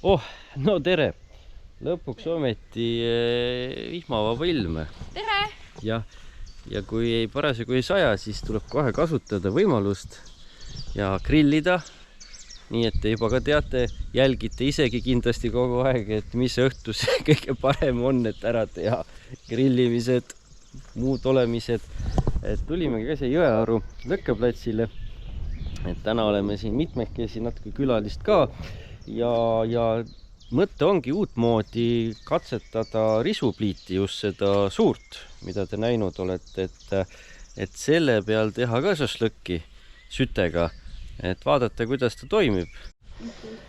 Oh, no tere! Lõpuks ometi vihmavaba ilm. Tere! Ja kui parasjagu ei saja, siis tuleb kohe kasutada võimalust ja grillida. Nii et te juba ka teate, jälgite isegi kindlasti kogu aeg, et mis õhtus kõige parem on, et ära teha grillimised, muud olemised. Et tulimegi ka siia Jõearu lõkkeplatsile. Et täna oleme siin mitmekesi, natuke külalist ka. Ja mõte ongi uutmoodi katsetada risupliiti, just seda suurt, mida te näinud olete, et selle peal teha ka šašlõkki sütega, et vaadata, kuidas ta toimib.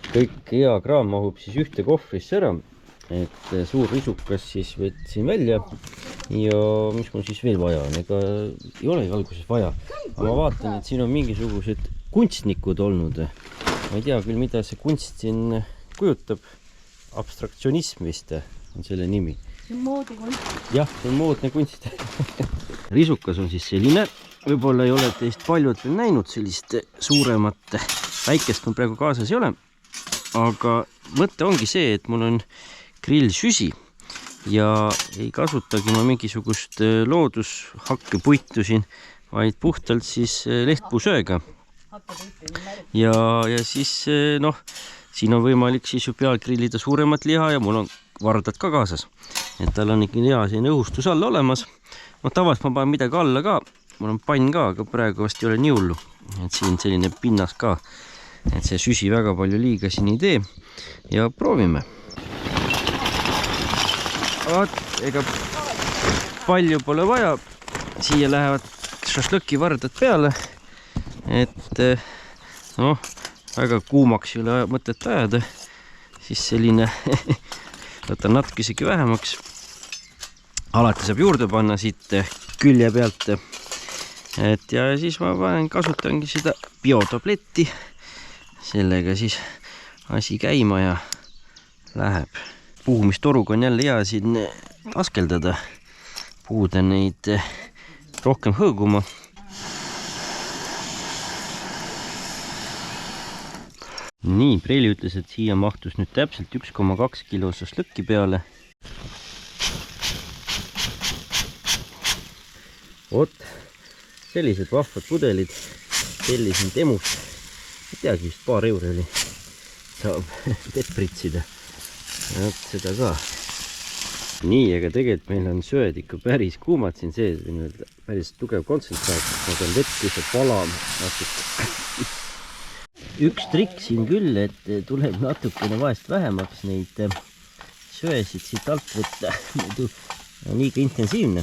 Kõik hea kraam mahub siis ühte kohvrisse ära, et suur risukas siis võtsin välja ja mis mul siis veel vaja on, ega ei olegi alguses vaja, aga ma vaatan, et siin on mingisugused kunstnikud olnud. Ma ei tea küll, mida see kunst siin kujutab. Abstraktsionism vist on selle nimi. See on moodne kunst. Jah, see on moodne kunst. Risukas on siis selline. Võib-olla ei ole teist paljud veel näinud sellist suuremat. Väikest on praegu kaasas ei ole. Aga mõte ongi see, et mul on grillsüsi ja ei kasutagi ma mingisugust loodushakke puitu siin, vaid puhtalt siis lehtpuusööga. Ja siis siin on võimalik siis ju peal grillida suuremat liha ja mul on vardad ka kaasas. Et tal on ikka hea siin õhustus all olemas. Tavaliselt ma panen midagi alla ka. Mul on pann ka, aga praegu vast ei ole nii hullu. Et siin selline pinnas ka. Et see süsi väga palju liiga siin ei tee. Ja proovime. Ega palju pole vaja. Siia lähevad šašlõki vardad peale. Et väga kuumaks ei ole mõtet ajada, siis selline võtan natuke isegi vähemaks. Alati saab juurde panna siit külje pealt. Ja siis ma kasutangi seda biotabletti. Sellega siis asi käima ja läheb. Puhumistoruga on jälle hea siin askeldada. Puuda neid rohkem hõõguma. Nii, Preili ütles, et siia mahtus nüüd täpselt 1,2 kilo šašlõkki peale. Sellised vahvad pudelid. Tellisin Temust. Ei teagi, vist paar euro oli. Saab petpritsida. Seda ka. Nii, aga tegelikult meil on sööd ikka päris kuumad siin sees. Päris tugev kontsentraat. Ma pean vett lihtsalt palama natuke. Üks trikk siin küll, et tuleb natukene vahest vähemaks neid söesid siit alt võtta. Muidu on liiga intensiivne.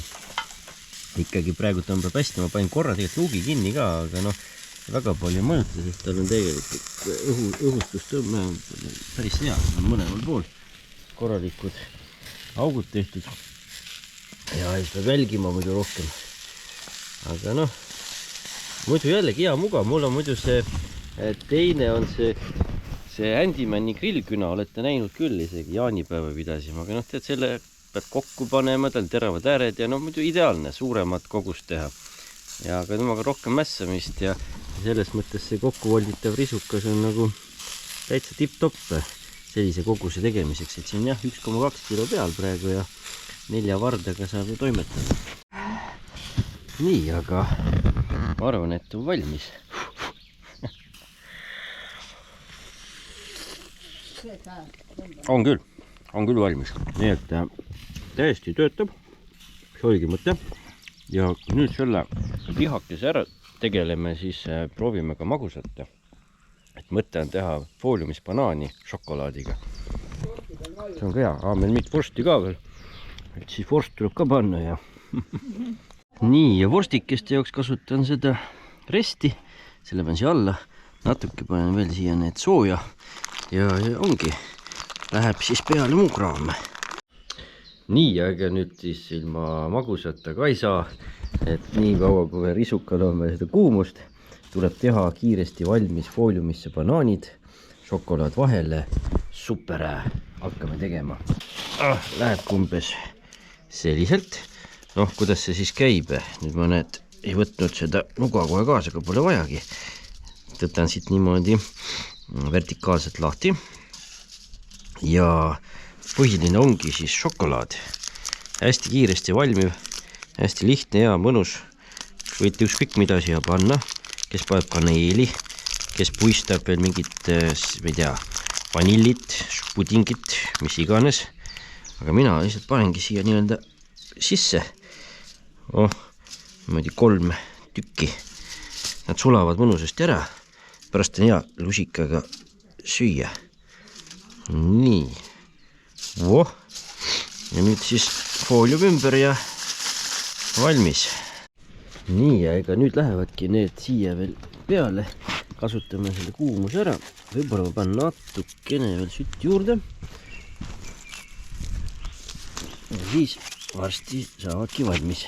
Ikkagi praegu tõmbab hästi. Ma panin korra tegelikult luugi kinni ka, aga väga palju mõjuta, sest tal on tegelikult õhustustõmme päris hea. On mõlemal pool korralikud augud tehtud. Ja ei peab välgima muidu rohkem. Aga muidu jällegi hea mugav. Mul on muidu see teine on see Handymani grillküna, olete näinud küll isegi, jaanipäeva pidasime, aga tead, selle pead kokku panema, tal on teravad ääred ja muidu ideaalne, suuremat kogust teha. Ja aga temaga rohkem mässamist ja selles mõttes see kokkuvolditav risukas on nagu täitsa tipp-topp sellise koguse tegemiseks, et siin 1,2 kilo peal praegu ja 4 vardaga saab ju toimetada. Nii, aga ma arvan, et on valmis. On küll valmis. Nii et täiesti töötab. See oligi mõte. Ja nüüd selle lihakese ära tegeleme, siis proovime ka magusat. Et mõte on teha fooliumis banaani šokolaadiga. See on ka hea. Meil mitte vorsti ka veel. Et siis vorst tuleb ka panna ja nii, ja vorstikeste jaoks kasutan seda resti. Selle panen siia alla. Natuke panen veel siia need sooja. Ja ongi, läheb siis peale muu kraam. Nii, aga nüüd siis ilma magusata ka ei saa, et nii kaua kui risukal on veel seda kuumust, tuleb teha kiiresti valmis fooliumisse banaanid, šokolaad vahele, super, hakkame tegema. Läheb umbes selliselt. Kuidas see siis käib? Nüüd ma ei võtnud seda nuga kohe kaasa, aga pole vajagi. Võtan siit niimoodi vertikaalselt lahti. ja põhiline ongi siis šokolaad. Hästi kiiresti valmiv, hästi lihtne ja mõnus. Võite ükskõik mida siia panna, kes paneb kaneeli, kes puistab veel mingit, ma ei tea, vanillit, pudingit, mis iganes. Aga mina lihtsalt panengi siia nii-öelda sisse. Niimoodi 3 tükki. Nad sulavad mõnusasti ära. Pärast on hea lusikaga süüa. Nii. Ja nüüd siis foolium ümber ja valmis. Nii, ja ega nüüd lähevadki need siia veel peale. Kasutame selle kuumuse ära. Võib-olla ma panen natukene veel sütt juurde. Ja siis varsti saavadki valmis.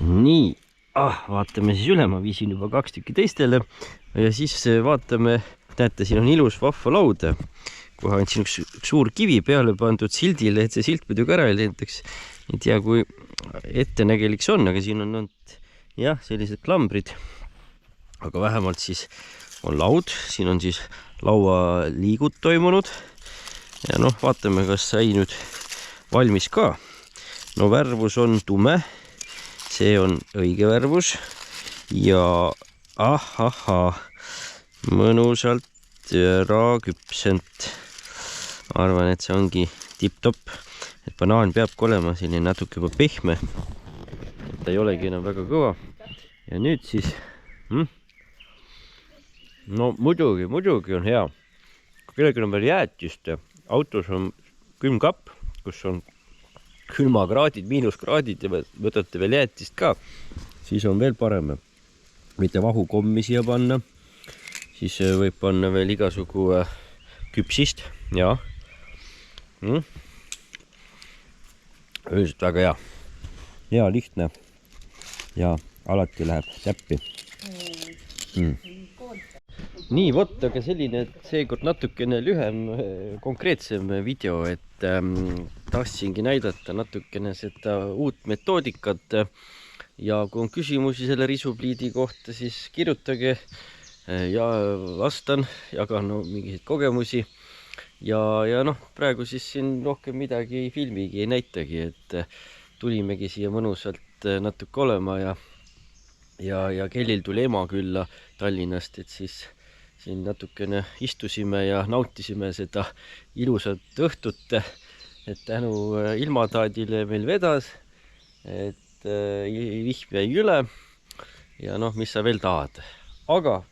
Nii, vaatame siis üle, ma viisin juba 2 tükki teistele ja siis vaatame, näete, siin on ilus vahvalaud. Kohe on siin üks suur kivi peale pandud sildile, et see silt muidugi ära ei lendaks. Ei tea, kui ettenägelik see on, aga siin on jah, sellised klambrid. Aga vähemalt siis on laud, siin on siis laualiigud toimunud. Ja noh, vaatame, kas sai nüüd valmis ka. No värvus on tume. See on õige värvus ja mõnusalt ära küpsent. Arvan, et see ongi tipp-topp, et banaan peabki olema selline natuke juba pehme, et ta ei olegi enam väga kõva. Ja nüüd siis, no muidugi on hea. Kui kellelgi on veel jäätist, autos on külmkapp, kus on külmakraadid, miinuskraadid ja võtate veel jäätist ka, siis on veel parem. Võite vahukommi siia panna, siis võib panna veel igasugu küpsist, ja. Üldiselt väga hea. Hea, lihtne ja alati läheb täppi. Nii, vot, aga selline seekord natukene lühem, konkreetsem video, et tahtsingi näidata natukene seda uut metoodikat ja kui on küsimusi selle risupliidi kohta, siis kirjutage ja vastan, jagan mingeid kogemusi ja noh, praegu siis siin rohkem midagi ei filmigi, ei näitagi, et tulimegi siia mõnusalt natuke olema ja kellil tuli ema külla Tallinnast, et siis siin natukene istusime ja nautisime seda ilusat õhtut, et tänu ilmataadile meil vedas, et vihm jäi üle ja noh, mis sa veel tahad. Aga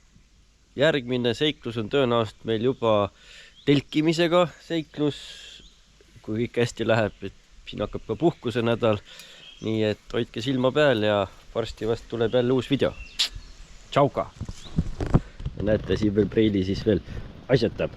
järgmine seiklus on tõenäoliselt meil juba telkimisega seiklus, kui kõik hästi läheb, et siin hakkab ka puhkuse nädal, nii et hoidke silma peal ja varsti vast tuleb jälle uus video. Tšauka! Ja näete, siin veel preili siis veel asjatab.